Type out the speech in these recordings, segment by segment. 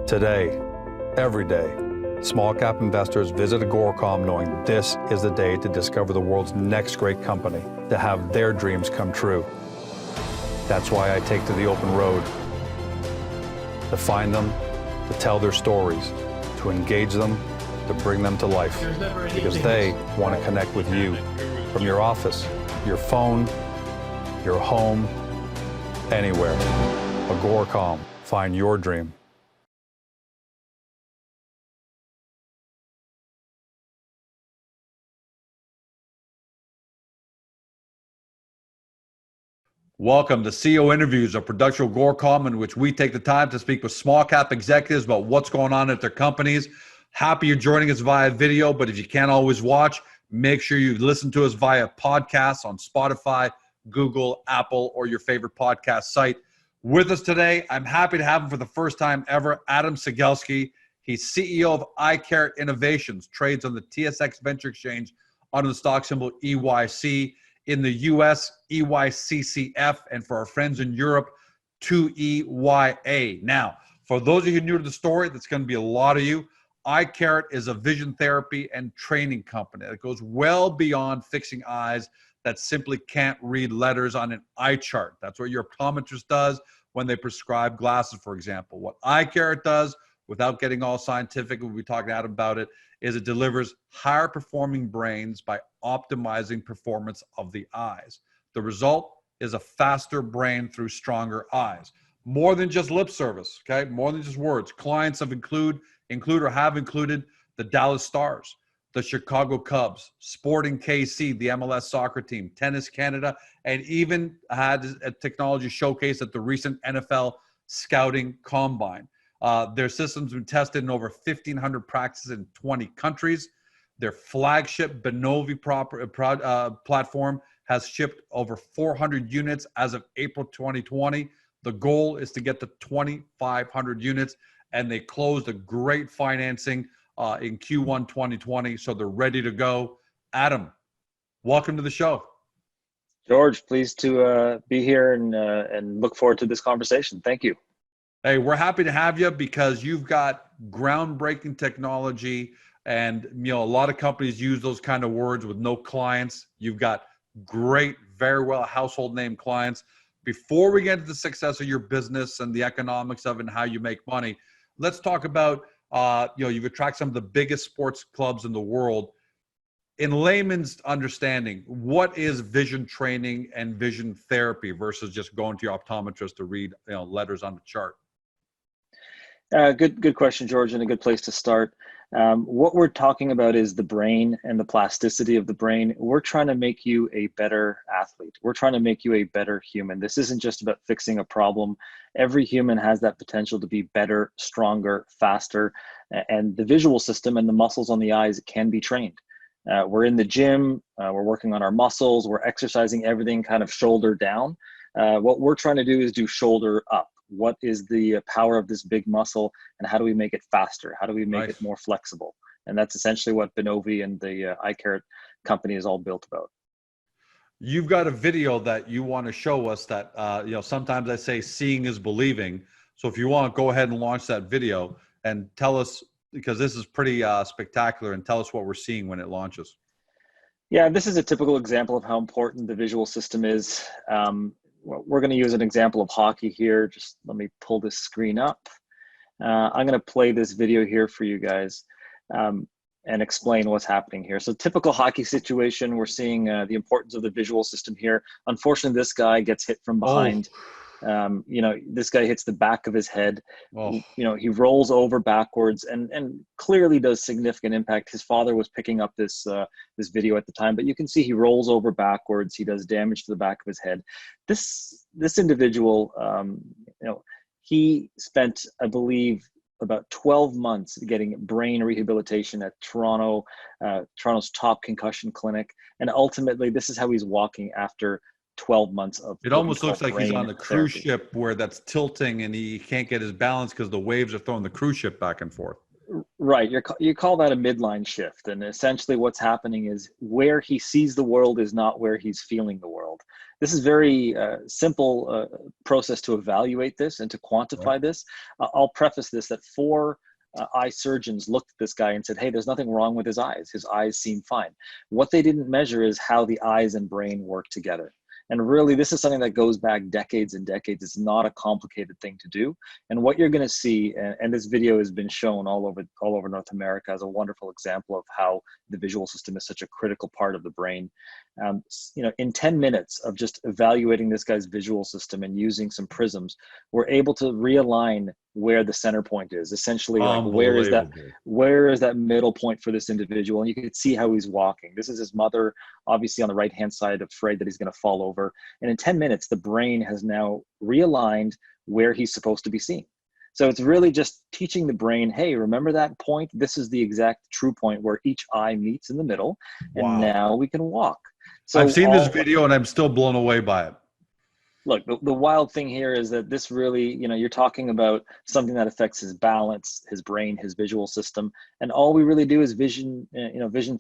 Today, every day, small cap investors visit Agoracom knowing this is the day to discover the world's next great company, to have their dreams come true. That's why I take to the open road, to find them, to tell their stories, to engage them, to bring them to life, because they want to connect with you from your office, your phone, your home, anywhere. Agoracom, find your dream. Welcome to CEO Interviews, a production of Agoracom, in which we take the time to speak with small cap executives about what's going on at their companies. Happy you're joining us via video, but if you can't always watch, make sure you listen to us via podcasts on Spotify, Google, Apple, or your favorite podcast site. With us today, I'm happy to have him for the first time ever, Adam Cegelski. He's CEO of Eyecarrot Innovations, trades on the TSX Venture Exchange under the stock symbol EYC. In the US, EYCCF, and for our friends in Europe, 2EYA. Now, for those of you new to the story, that's going to be a lot of you, Eyecarrot is a vision therapy and training company that goes well beyond fixing eyes that simply can't read letters on an eye chart. That's what your optometrist does when they prescribe glasses, for example. What Eyecarrot does, without getting all scientific, we'll be talking to Adam about it, is it delivers higher performing brains by optimizing performance of the eyes. The result is a faster brain through stronger eyes. More than just lip service, okay? More than just words. Clients have included the Dallas Stars, the Chicago Cubs, Sporting KC, the MLS soccer team, Tennis Canada, and even had a technology showcase at the recent NFL Scouting Combine. Their system's been tested in over 1,500 practices in 20 countries. Their flagship BINOVI platform has shipped over 400 units as of April 2020. The goal is to get to 2,500 units, and they closed a great financing in Q1 2020, so they're ready to go. Adam, welcome to the show. George, pleased to be here and look forward to this conversation. Thank you. Hey, we're happy to have you because you've got groundbreaking technology, and a lot of companies use those kind of words with no clients. You've got great, very well household name clients. Before we get to the success of your business and the economics of it and how you make money, let's talk about you've attracted some of the biggest sports clubs in the world. In layman's understanding, what is vision training and vision therapy versus just going to your optometrist to read letters on the chart? Good question, George, and a good place to start. What we're talking about is the brain and the plasticity of the brain. We're trying to make you a better athlete. We're trying to make you a better human. This isn't just about fixing a problem. Every human has that potential to be better, stronger, faster, and the visual system and the muscles on the eyes can be trained. We're in the gym, we're working on our muscles, we're exercising everything kind of shoulder down. What we're trying to do is do shoulder up. What is the power of this big muscle, and how do we make it faster? How do we make it more flexible? And that's essentially what BINOVI and the Eyecarrot company is all built about. You've got a video that you want to show us that, sometimes I say seeing is believing. So if you want, go ahead and launch that video and tell us, because this is pretty spectacular, and tell us what we're seeing when it launches. Yeah, this is a typical example of how important the visual system is. We're going to use an example of hockey here. Just let me pull this screen up. I'm going to play this video here for you guys and explain what's happening here. So typical hockey situation, we're seeing the importance of the visual system here. Unfortunately, this guy gets hit from behind. This guy hits the back of his head. He rolls over backwards and clearly does significant impact. His father was picking up this video at the time, but you can see he rolls over backwards. He does damage to the back of his head. This individual, he spent, I believe, about 12 months getting brain rehabilitation at Toronto's top concussion clinic. And ultimately, this is how he's walking after 12 months of it almost looks like he's on the cruise therapy. ship where that's tilting and he can't get his balance because the waves are throwing the cruise ship back and forth. Right. You call that a midline shift. And essentially what's happening is where he sees the world is not where he's feeling the world. This is very simple process to evaluate this and to Right. quantify this. I'll preface this that four eye surgeons looked at this guy and said, hey, there's nothing wrong with his eyes. His eyes seem fine. What they didn't measure is how the eyes and brain work together. And really, this is something that goes back decades and decades. It's not a complicated thing to do. And what you're going to see, and this video has been shown all over North America as a wonderful example of how the visual system is such a critical part of the brain. In 10 minutes of just evaluating this guy's visual system and using some prisms, we're able to realign where the center point is. Essentially, like where is that middle point for this individual? And you can see how he's walking. This is his mother, obviously on the right-hand side, afraid that he's going to fall over. And in 10 minutes, the brain has now realigned where he's supposed to be seeing. So it's really just teaching the brain, hey, remember that point? This is the exact true point where each eye meets in the middle. And Wow. now we can walk. So I've seen this video and I'm still blown away by it. Look, the wild thing here is that this really, you're talking about something that affects his balance, his brain, his visual system. And all we really do is vision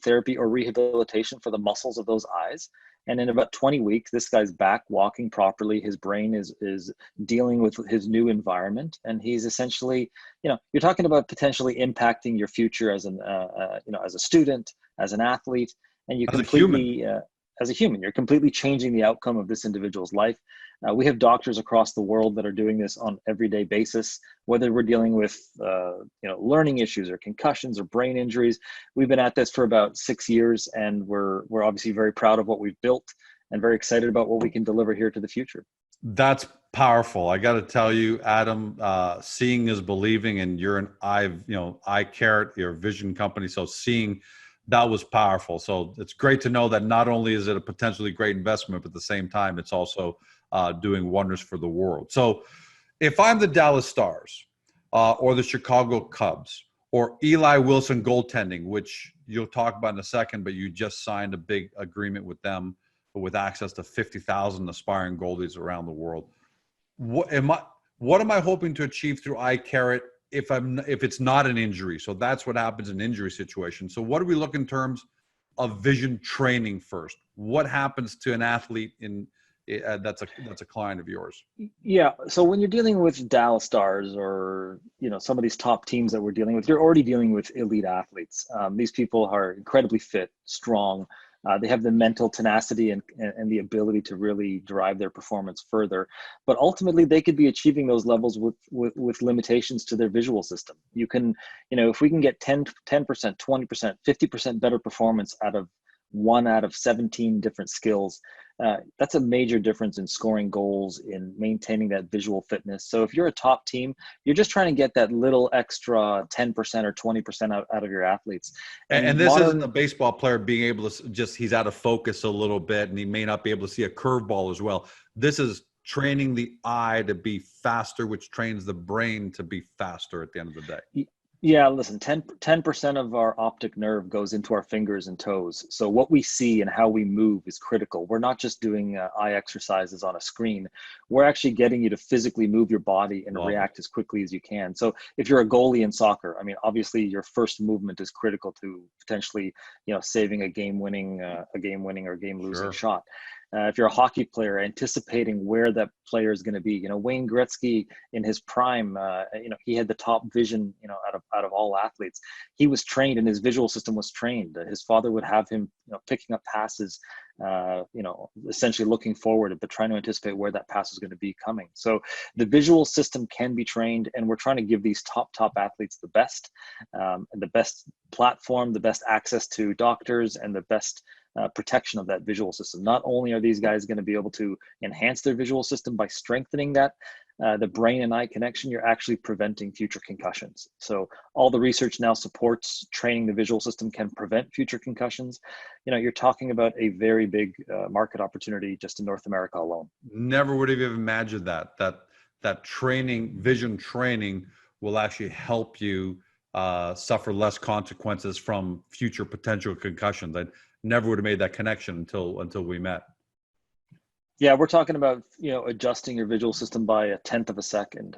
therapy or rehabilitation for the muscles of those eyes. And in about 20 weeks, this guy's back walking properly. His brain is dealing with his new environment. And he's essentially, you're talking about potentially impacting your future as as a student, as an athlete, and you completely, as a human, you're completely changing the outcome of this individual's life. We have doctors across the world that are doing this on everyday basis, whether we're dealing with learning issues or concussions or brain injuries. We've been at this for about 6 years, and we're obviously very proud of what we've built and very excited about what we can deliver here to the future. That's powerful. I got to tell you, Adam, seeing is believing, and you're an Eyecarrot, your vision company. So seeing, that was powerful. So it's great to know that not only is it a potentially great investment, but at the same time, it's also doing wonders for the world. So if I'm the Dallas Stars or the Chicago Cubs or Eli Wilson Goaltending, which you'll talk about in a second, but you just signed a big agreement with them with access to 50,000 aspiring goalies around the world. What am I hoping to achieve through Eyecarrot if it's not an injury? So that's what happens in injury situations. So what do we look in terms of vision training first? What happens to an athlete that's a client of yours? Yeah. So when you're dealing with Dallas Stars or, some of these top teams that we're dealing with, you're already dealing with elite athletes. These people are incredibly fit, strong. They have the mental tenacity and the ability to really drive their performance further. But ultimately, they could be achieving those levels with limitations to their visual system. You can, if we can get 10%, 20%, 50% better performance out of 1 out of 17 different skills, that's a major difference in scoring goals, in maintaining that visual fitness. So if you're a top team, you're just trying to get that little extra 10% or 20% out of your athletes. And this isn't a baseball player being able to he's out of focus a little bit and he may not be able to see a curveball as well. This is training the eye to be faster, which trains the brain to be faster at the end of the day. Yeah, listen, 10% of our optic nerve goes into our fingers and toes. So what we see and how we move is critical. We're not just doing eye exercises on a screen. We're actually getting you to physically move your body and react as quickly as you can. So if you're a goalie in soccer, obviously your first movement is critical to potentially, saving a game-winning or game-losing shot. If you're a hockey player, anticipating where that player is going to be, Wayne Gretzky in his prime, he had the top vision, out of all athletes. He was trained and his visual system was trained. His father would have him, picking up passes, essentially looking forward, but trying to anticipate where that pass is going to be coming. So the visual system can be trained, and we're trying to give these top athletes the best platform, the best access to doctors, and the best protection of that visual system. Not only are these guys going to be able to enhance their visual system by strengthening that, the brain and eye connection, you're actually preventing future concussions. So all the research now supports training the visual system can prevent future concussions. You're talking about a very big market opportunity just in North America alone. Never would have even imagined that training, vision training, will actually help you suffer less consequences from future potential concussions. I never would have made that connection until we met. Yeah, we're talking about, adjusting your visual system by a tenth of a second,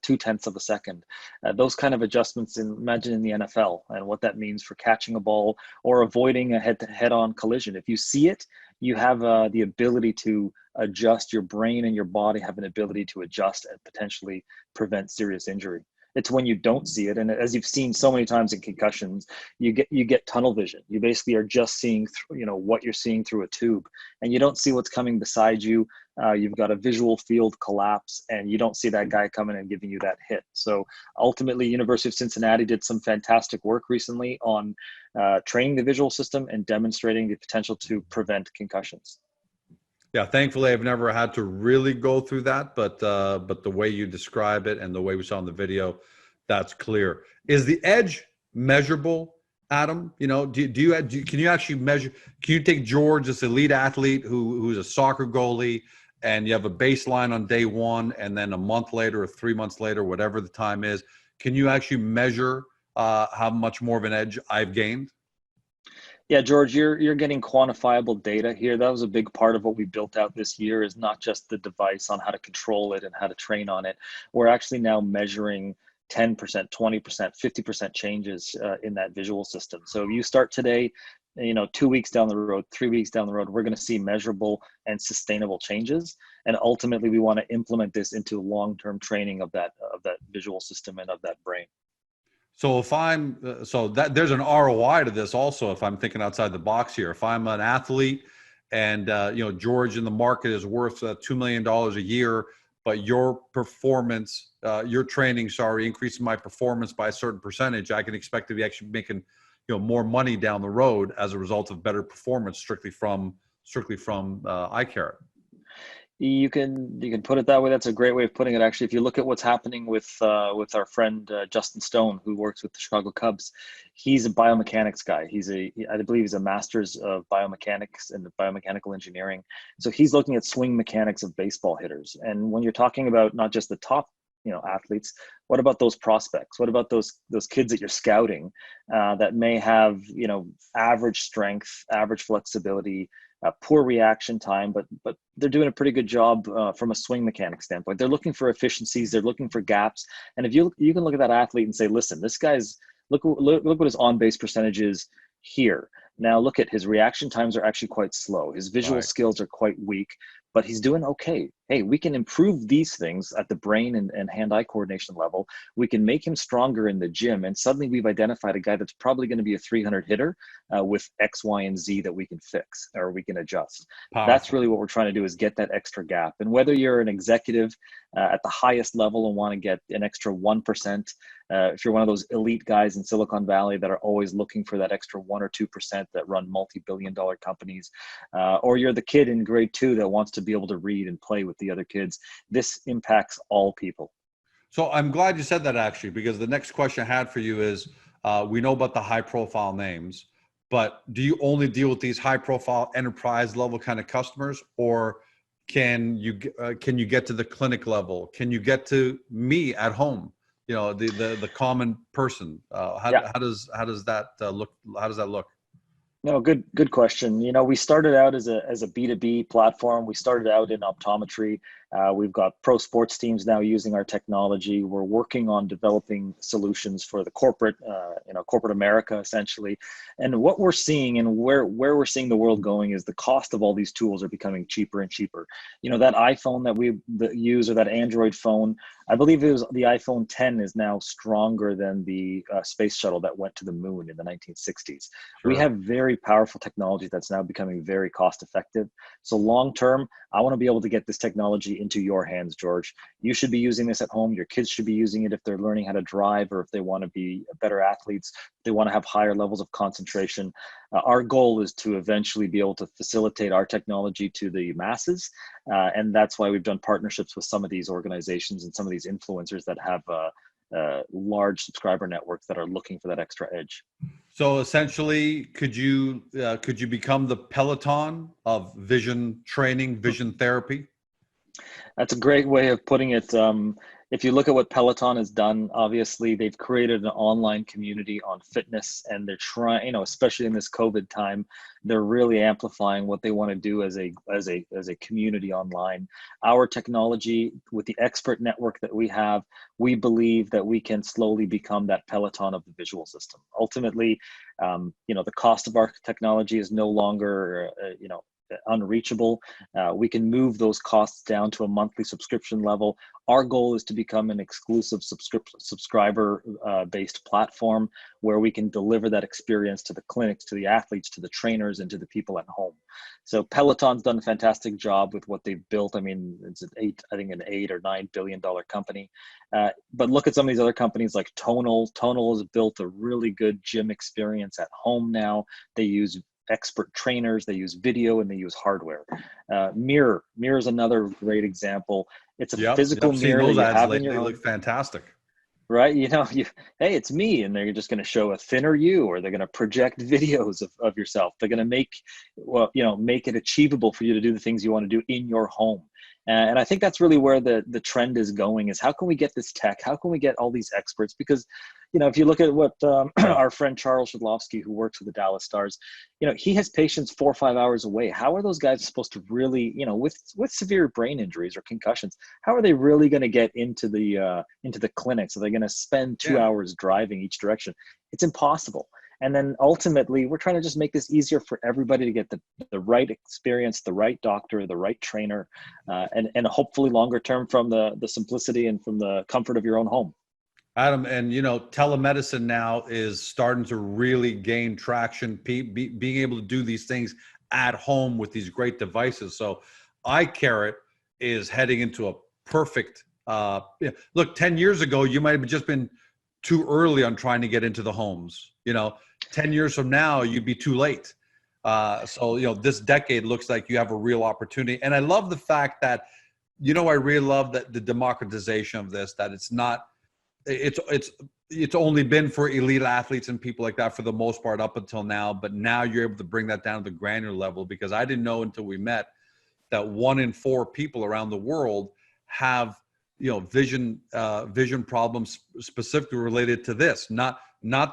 2/10 of a second. Those kind of adjustments, imagine in the NFL and what that means for catching a ball or avoiding a head-on collision. If you see it, you have the ability to adjust. Your brain and your body have an ability to adjust and potentially prevent serious injury. It's when you don't see it, and as you've seen so many times in concussions, you get tunnel vision. You basically are just seeing what you're seeing through a tube, and you don't see what's coming beside you. You've got a visual field collapse, and you don't see that guy coming and giving you that hit. So ultimately, University of Cincinnati did some fantastic work recently on training the visual system and demonstrating the potential to prevent concussions. Yeah, thankfully, I've never had to really go through that, but the way you describe it and the way we saw in the video, that's clear. Is the edge measurable, Adam? Can you actually measure? Can you take George, this elite athlete who's a soccer goalie, and you have a baseline on day one, and then a month later or 3 months later, whatever the time is, can you actually measure how much more of an edge I've gained? Yeah, George, you're getting quantifiable data here. That was a big part of what we built out this year, is not just the device on how to control it and how to train on it. We're actually now measuring 10%, 20%, 50% changes in that visual system. So if you start today, 2 weeks down the road, 3 weeks down the road, we're going to see measurable and sustainable changes. And ultimately, we want to implement this into long-term training of that visual system and of that brain. So if there's an ROI to this also, if I'm thinking outside the box here. If I'm an athlete and George in the market is worth $2 million a year, but your performance, your training, increasing my performance by a certain percentage, I can expect to be actually making more money down the road as a result of better performance strictly from Eyecarrot. You can put it that way. That's a great way of putting it. Actually, if you look at what's happening with our friend Justin Stone, who works with the Chicago Cubs, he's a biomechanics guy. I believe he's a master's of biomechanics and biomechanical engineering. So he's looking at swing mechanics of baseball hitters. And when you're talking about not just the top athletes, what about those prospects? What about those kids that you're scouting that may have average strength, average flexibility, poor reaction time, but they're doing a pretty good job from a swing mechanic standpoint. They're looking for efficiencies. They're looking for gaps. And if you can look at that athlete and say, listen, this guy's look what his on-base percentage is here. Now look at his reaction times are actually quite slow. His visual skills are quite weak, but he's doing okay. Hey, we can improve these things at the brain and hand-eye coordination level. We can make him stronger in the gym. And suddenly we've identified a guy that's probably going to be a 300 hitter with X, Y, and Z that we can fix or we can adjust. Powerful. That's really what we're trying to do, is get that extra gap. And whether you're an executive at the highest level and want to get an extra 1%, if you're one of those elite guys in Silicon Valley that are always looking for that extra 1 or 2% that run multi-billion-dollar companies, or you're the kid in grade 2 that wants to be able to read and play with the other kids, this impacts all people. So I'm glad you said that, actually, because the next question I had for you is, we know about the high profile names, but do you only deal with these high profile enterprise level kind of customers, or can you get to the clinic level? Can you get to me at home? The common person. How does that look? How does that look? No, good question. We started out as a B2B platform. We started out in optometry. We've got pro sports teams now using our technology. We're working on developing solutions for the corporate America, essentially. And what we're seeing and where we're seeing the world going is the cost of all these tools are becoming cheaper and cheaper. That iPhone that we use, or that Android phone, I believe it was the iPhone 10 is now stronger than the space shuttle that went to the moon in the 1960s. Sure. We have very powerful technology that's now becoming very cost effective. So long term, I want to be able to get this technology into your hands, George. You should be using this at home. Your kids should be using it if they're learning how to drive, or if they want to be better athletes, if they want to have higher levels of concentration. Our goal is to eventually be able to facilitate our technology to the masses. And that's why we've done partnerships with some of these organizations and some of these influencers that have large subscriber networks that are looking for that extra edge. So essentially, could you become the Peloton of vision training, vision therapy? That's a great way of putting it. if you look at what Peloton has done, obviously they've created an online community on fitness, and they're trying, especially in this COVID time, they're really amplifying what they want to do as a community online. Our technology, with the expert network that we have, we believe that we can slowly become that Peloton of the visual system. Ultimately, the cost of our technology is no longer, unreachable. We can move those costs down to a monthly subscription level. Our goal is to become an exclusive subscriber based platform where we can deliver that experience to the clinics, to the athletes, to the trainers, and to the people at home. So Peloton's done a fantastic job with what they've built. I mean, it's an $8 or $9 billion company. But look at some of these other companies like Tonal. Tonal has built a really good gym experience at home now. They use expert trainers, they use video, and they use hardware. Mirror is another great example. It's a physical mirror that you have in your home. They look fantastic. Right? Hey, it's me, and they're just going to show a thinner you, or they're going to project videos of yourself. They're going to make it achievable for you to do the things you want to do in your home. And I think that's really where the trend is going, is how can we get this tech? How can we get all these experts? Because, if you look at what our friend Charles Shedlovsky, who works with the Dallas Stars, he has patients 4 or 5 hours away. How are those guys supposed to really, with severe brain injuries or concussions, how are they really going to get into the clinics? Are they going to spend 2 hours driving each direction? It's impossible. And then ultimately, we're trying to just make this easier for everybody to get the right experience, the right doctor, the right trainer, and hopefully longer term from the simplicity and from the comfort of your own home. Adam, and telemedicine now is starting to really gain traction, being able to do these things at home with these great devices. So Eyecarrot is heading into a perfect, look, 10 years ago, you might have just been too early on trying to get into the homes. 10 years from now, you'd be too late. So this decade looks like you have a real opportunity. And I love the fact that, I really love that the democratization of this, that it's only been for elite athletes and people like that for the most part up until now, but now you're able to bring that down to the granular level, because I didn't know until we met that 1 in 4 people around the world have vision problems specifically related to this, not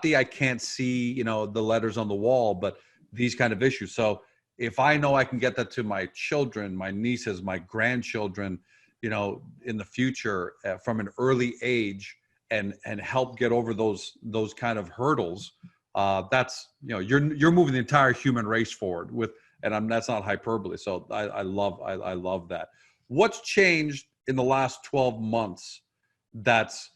the I can't see the letters on the wall, but these kind of issues. So if I know I can get that to my children, my nieces, my grandchildren, in the future from an early age, and help get over those kind of hurdles, that's you're moving the entire human race forward with, and that's not hyperbole. So I love that. What's changed in the last 12 months that's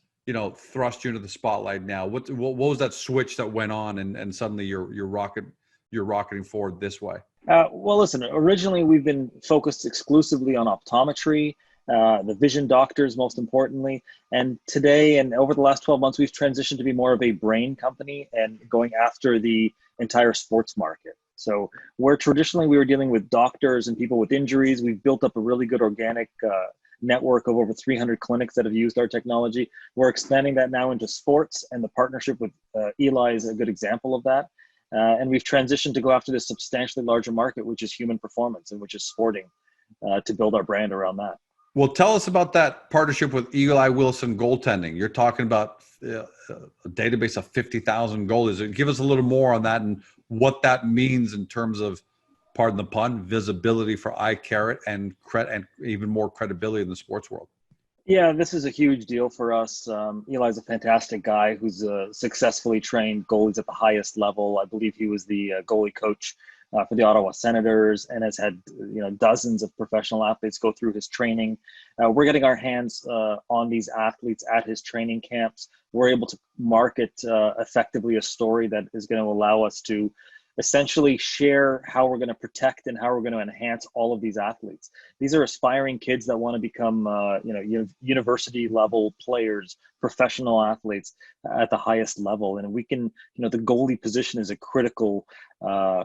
thrust you into the spotlight now? What was that switch that went on and suddenly you're rocketing forward this way? Well, listen, originally we've been focused exclusively on optometry, the vision doctors, most importantly. And today, and over the last 12 months, we've transitioned to be more of a brain company and going after the entire sports market. So where traditionally we were dealing with doctors and people with injuries, we've built up a really good organic network of over 300 clinics that have used our technology. We're expanding that now into sports, and the partnership with Eli is a good example of that. And we've transitioned to go after this substantially larger market, which is human performance and which is sporting, to build our brand around that. Well, tell us about that partnership with Eli Wilson Goaltending. You're talking about a database of 50,000 goalies. Give us a little more on that and what that means in terms of, pardon the pun, visibility for Eyecarrot and even more credibility in the sports world. Yeah, this is a huge deal for us. Eli's a fantastic guy who's successfully trained goalies at the highest level. I believe he was the goalie coach for the Ottawa Senators, and has had dozens of professional athletes go through his training. We're getting our hands on these athletes at his training camps. We're able to market effectively a story that is going to allow us to essentially share how we're going to protect and how we're going to enhance all of these athletes. These are aspiring kids that want to become, university level players, professional athletes at the highest level. And we can, the goalie position is a critical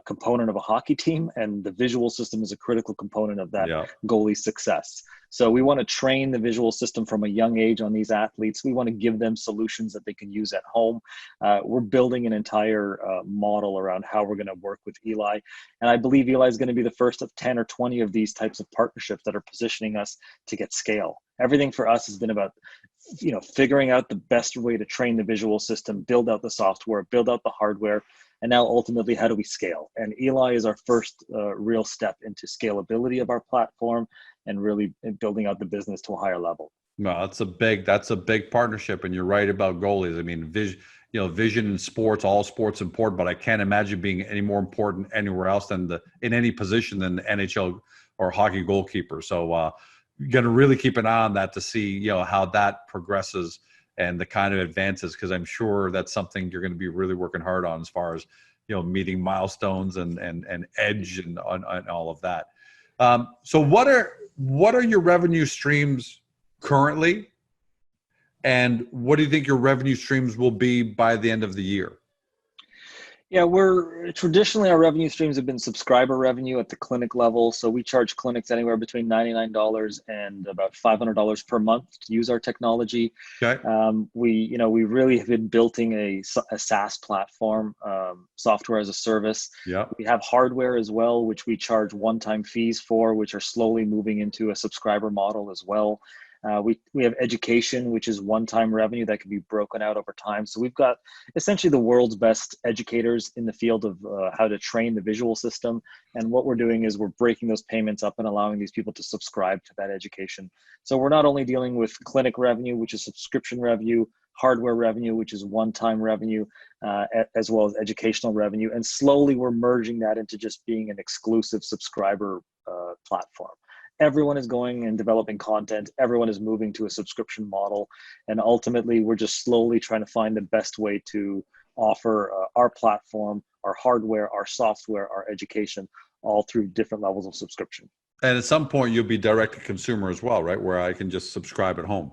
component of a hockey team, and the visual system is a critical component of that goalie success. So we want to train the visual system from a young age on these athletes. We want to give them solutions that they can use at home. We're building an entire model around how we're going to work with Eli. And I believe Eli is going to be the first of 10 or 20 of these types of partnerships that are positioning us to get scale. Everything for us has been about, figuring out the best way to train the visual system, build out the software, build out the hardware, and now ultimately, how do we scale? And Eli is our first real step into scalability of our platform and really building out the business to a higher level. No, that's a big partnership, and you're right about goalies. I mean, vision in sports, all sports important, but I can't imagine being any more important anywhere else than in any position than the NHL or hockey goalkeeper. So, you're going to really keep an eye on that to see, how that progresses and the kind of advances, because I'm sure that's something you're going to be really working hard on as far as, meeting milestones and edge and all of that. So what are your revenue streams currently, and what do you think your revenue streams will be by the end of the year? Yeah, traditionally our revenue streams have been subscriber revenue at the clinic level. So we charge clinics anywhere between $99 and about $500 per month to use our technology. Okay. We really have been building a SaaS platform, software as a service. Yeah. We have hardware as well, which we charge one-time fees for, which are slowly moving into a subscriber model as well. We have education, which is one-time revenue that can be broken out over time. So we've got essentially the world's best educators in the field of how to train the visual system. And what we're doing is we're breaking those payments up and allowing these people to subscribe to that education. So we're not only dealing with clinic revenue, which is subscription revenue, hardware revenue, which is one-time revenue, as well as educational revenue. And slowly we're merging that into just being an exclusive subscriber platform. Everyone is going and developing content. Everyone is moving to a subscription model. And ultimately, we're just slowly trying to find the best way to offer our platform, our hardware, our software, our education, all through different levels of subscription. And at some point, you'll be direct to consumer as well, right? Where I can just subscribe at home.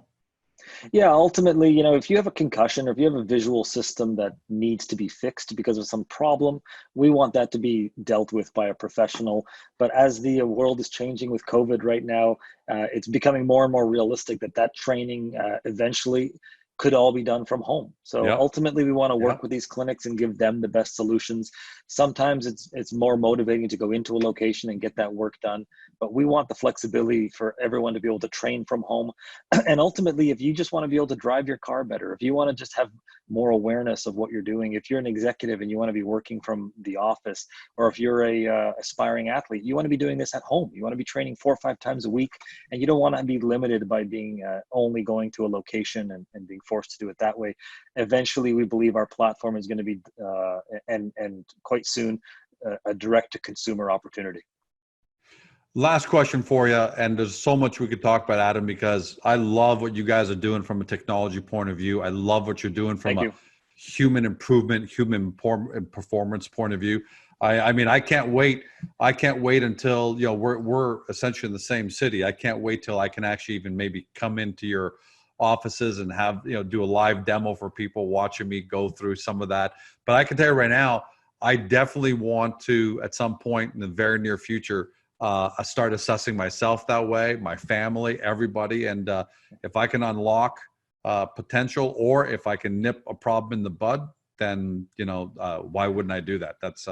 Yeah, ultimately, if you have a concussion or if you have a visual system that needs to be fixed because of some problem, we want that to be dealt with by a professional. But as the world is changing with COVID right now, it's becoming more and more realistic that training eventually could all be done from home. So ultimately, we want to work with these clinics and give them the best solutions. Sometimes it's more motivating to go into a location and get that work done, but we want the flexibility for everyone to be able to train from home. And ultimately, if you just want to be able to drive your car better, if you want to just have more awareness of what you're doing, if you're an executive and you want to be working from the office, or if you're a aspiring athlete, you want to be doing this at home. You want to be training 4 or 5 times a week, and you don't want to be limited by being only going to a location and being forced to do it that way. Eventually, we believe our platform is going to be, and quite soon, a direct-to-consumer opportunity. Last question for you, and there's so much we could talk about, Adam, because I love what you guys are doing from a technology point of view. I love what you're doing from a human improvement, human performance point of view. I mean, I can't wait. I can't wait until we're essentially in the same city. I can't wait till I can actually even maybe come into your offices and have do a live demo for people watching me go through some of that. But I can tell you right now, I definitely want to, at some point in the very near future, start assessing myself that way, my family, everybody. And if I can unlock potential, or if I can nip a problem in the bud, then, why wouldn't I do that? That's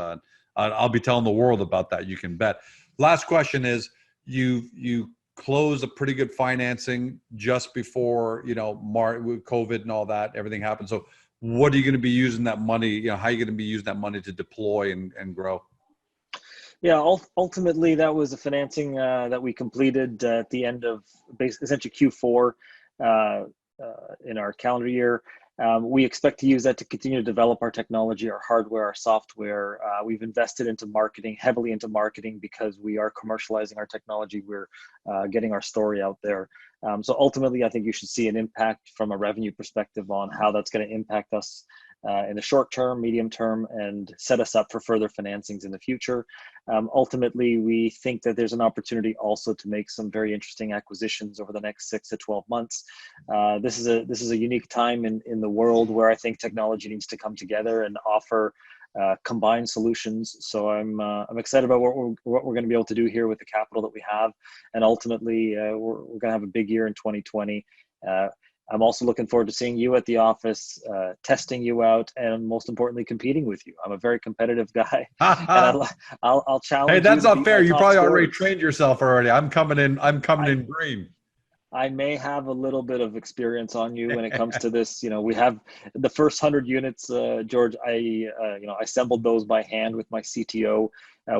I'll be telling the world about that. You can bet. Last question is, you closed a pretty good financing just before, with COVID and all that, everything happened. So what are you going to be using that money? How are you going to be using that money to deploy and grow? Yeah, ultimately that was a financing that we completed at the end of essentially Q4 in our calendar year. We expect to use that to continue to develop our technology, our hardware, our software. We've invested into marketing, heavily into marketing, because we are commercializing our technology. We're getting our story out there. So ultimately, I think you should see an impact from a revenue perspective on how that's going to impact us in the short term, medium term, and set us up for further financings in the future. Ultimately, we think that there's an opportunity also to make some very interesting acquisitions over the next 6 to 12 months. This is a unique time in the world where I think technology needs to come together and offer combined solutions. So I'm excited about what we're going to be able to do here with the capital that we have, and ultimately we're going to have a big year in 2020. I'm also looking forward to seeing you at the office, testing you out, and most importantly, competing with you. I'm a very competitive guy, and I'll challenge. Hey, that's you not fair. You probably scorers. already trained yourself already. I'm coming in green. I may have a little bit of experience on you when it comes to this. You know, we have the first 100 units, George. I assembled those by hand with my CTO.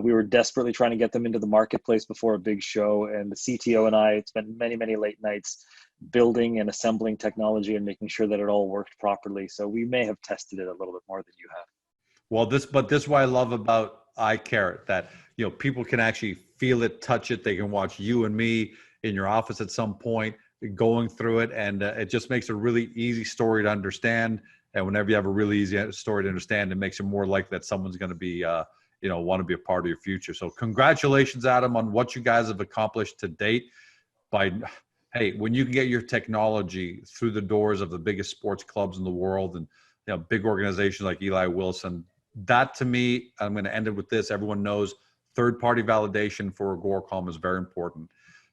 We were desperately trying to get them into the marketplace before a big show, and the CTO and I spent many, many late nights building and assembling technology and making sure that it all worked properly. So we may have tested it a little bit more than you have. Well, this is what I love about Eyecarrot, that people can actually feel it, touch it. They can watch you and me in your office at some point going through it, and it just makes a really easy story to understand. And whenever you have a really easy story to understand, it makes it more likely that someone's going to be want to be a part of your future. So congratulations, Adam, on what you guys have accomplished to date. Hey, when you can get your technology through the doors of the biggest sports clubs in the world, and big organizations like Eli Wilson, that to me, I'm going to end it with this. Everyone knows third-party validation for Agoracom is very important,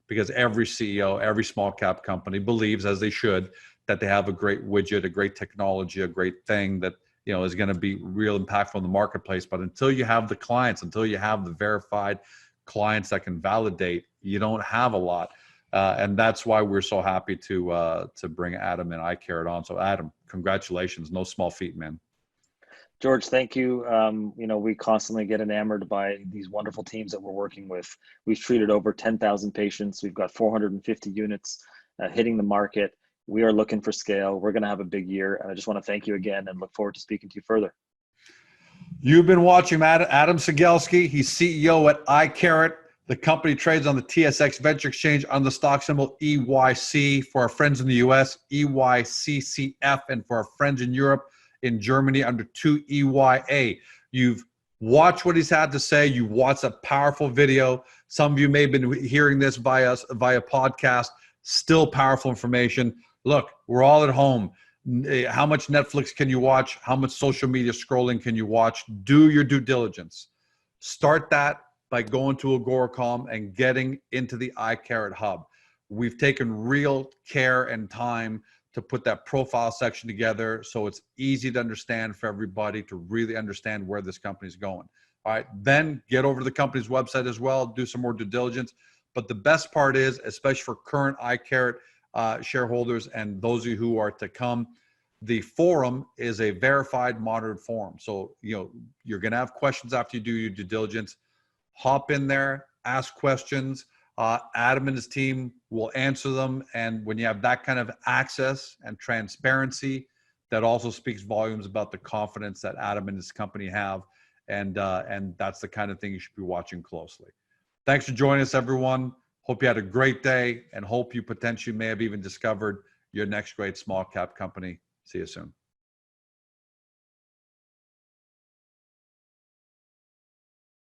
because every CEO, every small cap company believes, as they should, that they have a great widget, a great technology, a great thing that is going to be real impactful in the marketplace. But until you have the clients, until you have the verified clients that can validate, you don't have a lot. And that's why we're so happy to bring Adam and Eyecarrot on. So Adam, congratulations. No small feat, man. George, thank you. We constantly get enamored by these wonderful teams that we're working with. We've treated over 10,000 patients. We've got 450 units hitting the market. We are looking for scale. We're going to have a big year. And I just want to thank you again and look forward to speaking to you further. You've been watching Adam Cegelski. He's CEO at Eyecarrot. The company trades on the TSX Venture Exchange on the stock symbol EYC. For our friends in the US, EYCCF, and for our friends in Europe, in Germany, under 2EYA. You've watched what he's had to say. You watched a powerful video. Some of you may have been hearing this via podcast. Still powerful information. Look, we're all at home. How much Netflix can you watch? How much social media scrolling can you watch? Do your due diligence. Start that by going to Agoracom and getting into the Eyecarrot Hub. We've taken real care and time to put that profile section together so it's easy to understand for everybody to really understand where this company is going. All right, then get over to the company's website as well, do some more due diligence. But the best part is, especially for current Eyecarrot shareholders and those of you who are to come, the forum is a verified, monitored forum. So, you're going to have questions after you do your due diligence. Hop in there, ask questions. Adam and his team will answer them. And when you have that kind of access and transparency, that also speaks volumes about the confidence that Adam and his company have. And that's the kind of thing you should be watching closely. Thanks for joining us, everyone. Hope you had a great day, and hope you potentially may have even discovered your next great small cap company. See you soon.